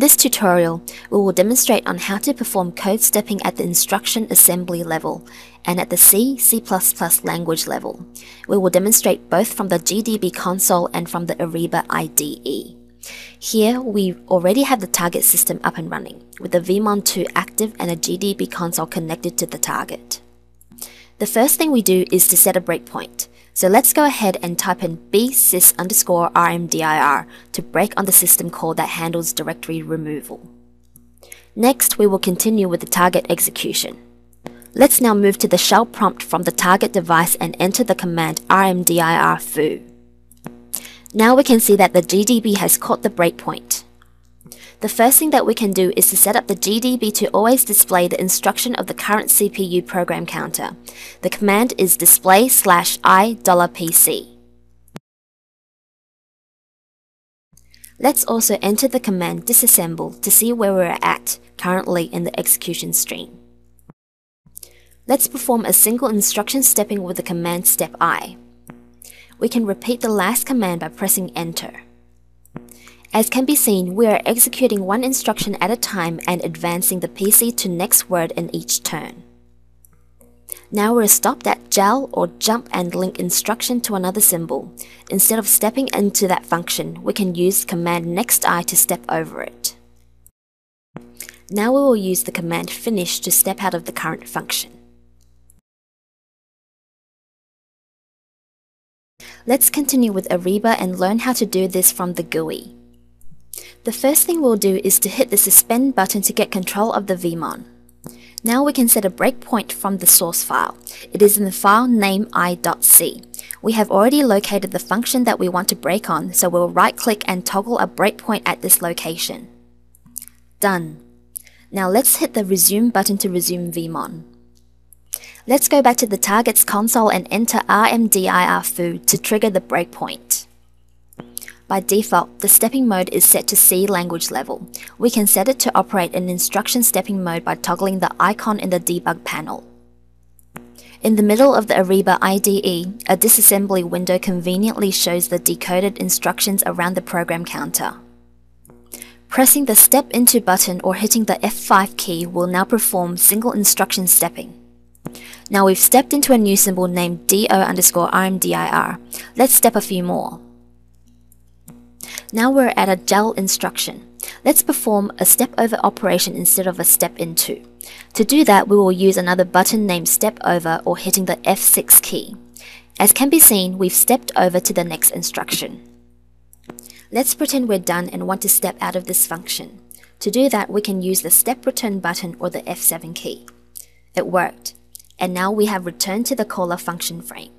this tutorial, we will demonstrate on how to perform code stepping at the instruction assembly level and at the C, C++ language level. We will demonstrate both from the GDB console and from the Ariba IDE. Here, we already have the target system up and running, with the vmon2 active and a GDB console connected to the target. The first thing we do is to set a breakpoint. So let's go ahead and type in bsys_rmdir to break on the system call that handles directory removal. Next, we will continue with the target execution. Let's now move to the shell prompt from the target device and enter the command rmdir foo. Now we can see that the GDB has caught the breakpoint. The first thing that we can do is to set up the GDB to always display the instruction of the current CPU program counter. The command is display/i$PC. Let's also enter the command disassemble to see where we're at currently in the execution stream. Let's perform a single instruction stepping with the command step I. We can repeat the last command by pressing enter. As can be seen, we are executing one instruction at a time and advancing the PC to next word in each turn. Now we're stopped at JAL or jump and link instruction to another symbol. Instead of stepping into that function, we can use command nexti to step over it. Now we will use the command finish to step out of the current function. Let's continue with Ariba and learn how to do this from the GUI. The first thing we'll do is to hit the suspend button to get control of the vmon. Now we can set a breakpoint from the source file. It is in the file name i.c. We have already located the function that we want to break on, so we'll right-click and toggle a breakpoint at this location. Done. Now let's hit the resume button to resume vmon. Let's go back to the target's console and enter rmdir foo to trigger the breakpoint. By default, the stepping mode is set to C language level. We can set it to operate in instruction stepping mode by toggling the icon in the debug panel. In the middle of the Ariba IDE, a disassembly window conveniently shows the decoded instructions around the program counter. Pressing the Step Into button or hitting the F5 key will now perform single instruction stepping. Now we've stepped into a new symbol named do_rmdir. Let's step a few more. Now we're at a JAL instruction. Let's perform a step over operation instead of a step into. To do that, we will use another button named step over or hitting the F6 key. As can be seen, we've stepped over to the next instruction. Let's pretend we're done and want to step out of this function. To do that, we can use the step return button or the F7 key. It worked. And now we have returned to the caller function frame.